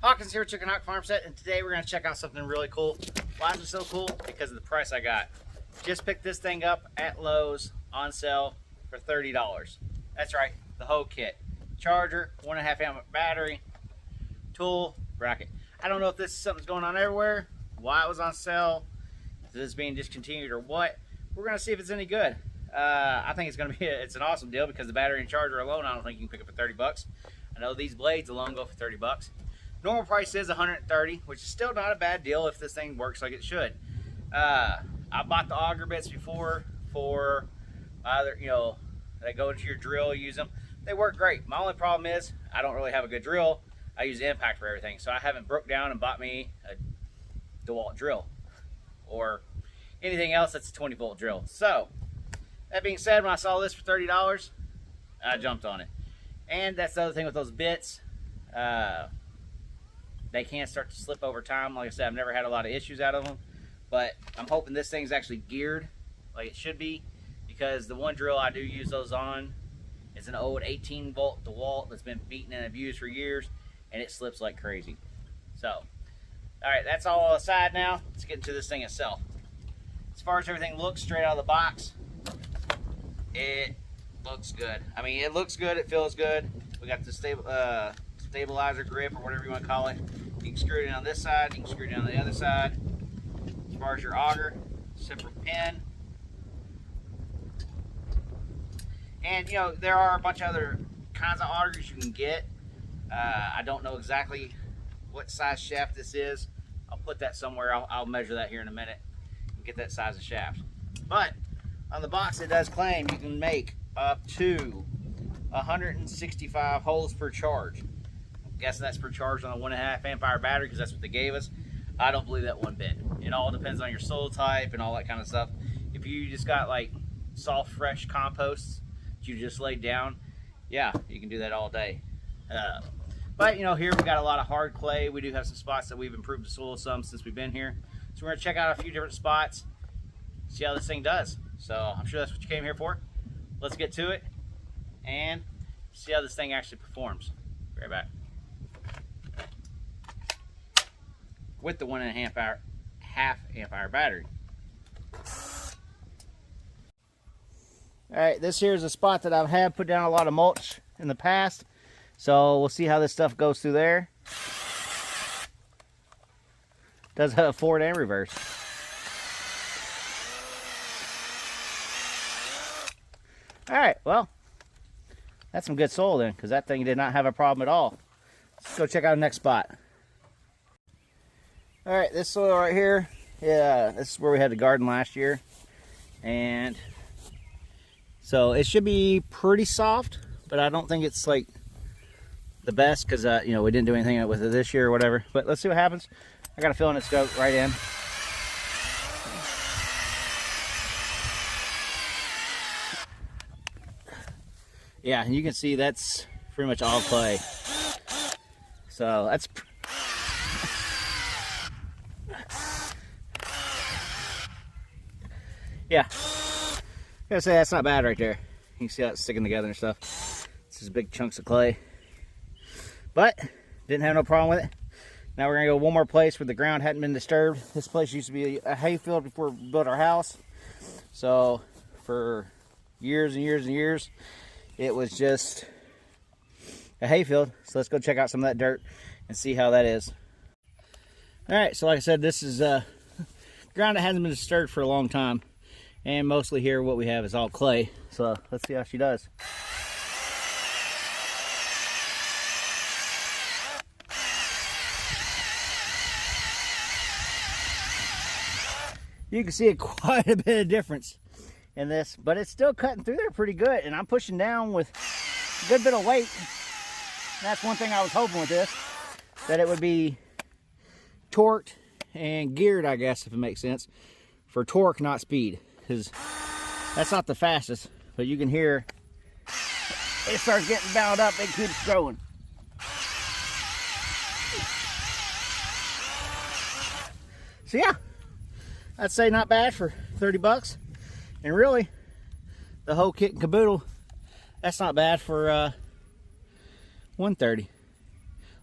Hawkins here with Chickenhawkfarmstead, and today we're going to check out something really cool. Why is it so cool? Because of the price I got. Just picked this thing up at Lowe's on sale for $30. That's right, the whole kit. Charger, 1.5 amp battery, tool, bracket. I don't know if this is something's going on everywhere, why it was on sale, if this is being discontinued or what. We're going to see if it's any good. I think it's going to be it's an awesome deal because the battery and charger alone, I don't think you can pick up for 30 bucks. I know these blades alone go for 30 bucks. Normal price is 130, which is still not a bad deal if this thing works like it should. I bought the auger bits before for either, they go into your drill, use them. They work great. My only problem is I don't really have a good drill. I use impact for everything, so I haven't broke down and bought me a DeWalt drill or anything else that's a 20-volt drill. So that being said, when I saw this for $30, I jumped on it. And that's the other thing with those bits. They can start to slip over time. Like I said, I've never had a lot of issues out of them. But I'm hoping this thing's actually geared like it should be. Because the one drill I do use those on is an old 18-volt DeWalt that's been beaten and abused for years. And it slips like crazy. So, alright, that's all aside now. Let's get into this thing itself. As far as everything looks straight out of the box, it looks good. I mean, it looks good, it feels good. We got the stabilizer grip or whatever you want to call it. You can screw it in on this side, you can screw it in on the other side. As far as your auger, separate pin. And there are a bunch of other kinds of augers you can get. I don't know exactly what size shaft this is. I'll put that somewhere. I'll measure that here in a minute and get that size of shaft. But on the box it does claim you can make up to 165 holes per charge. I'm guessing that's per charge on a 1.5 amp hour battery because that's what they gave us. I don't believe that one bit. It all depends on your soil type and all that kind of stuff. If you just got like soft, fresh composts that you just laid down, yeah, you can do that all day. But here we got a lot of hard clay. We do have some spots that we've improved the soil some since we've been here. So we're gonna check out a few different spots, see how this thing does. So I'm sure that's what you came here for. Let's get to it and see how this thing actually performs. Be right back. With the 1.5 amp hour battery. Alright, this here is a spot that I've had put down a lot of mulch in the past. So we'll see how this stuff goes through there. Does have a forward and reverse. Alright, well, that's some good soil then, because that thing did not have a problem at all. Let's go check out the next spot. Alright, this soil right here, yeah, this is where we had the garden last year. And so it should be pretty soft, but I don't think it's like the best because we didn't do anything with it this year or whatever. But let's see what happens. I got a feeling it's go right in. Yeah, and you can see that's pretty much all clay. So that's yeah. I gotta say that's not bad right there. You can see how it's sticking together and stuff. It's just big chunks of clay. But didn't have no problem with it. Now we're gonna go one more place where the ground hadn't been disturbed. This place used to be a hayfield before we built our house. So for years and years and years, it was just a hayfield. So let's go check out some of that dirt and see how that is. All right, so like I said, this is ground that hasn't been disturbed for a long time. And mostly here what we have is all clay. So let's see how she does. You can see quite a bit of difference in this, but it's still cutting through there pretty good. And I'm pushing down with a good bit of weight. And that's one thing I was hoping with this, that it would be torqued and geared, I guess, if it makes sense, for torque, not speed. Because that's not the fastest, but you can hear it starts getting bound up and keeps going. So yeah, I'd say not bad for 30 bucks. And really, the whole kit and caboodle, that's not bad for 130.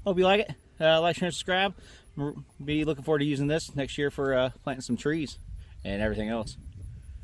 Hope you like it. like, share, and subscribe. Be looking forward to using this next year for planting some trees and everything else.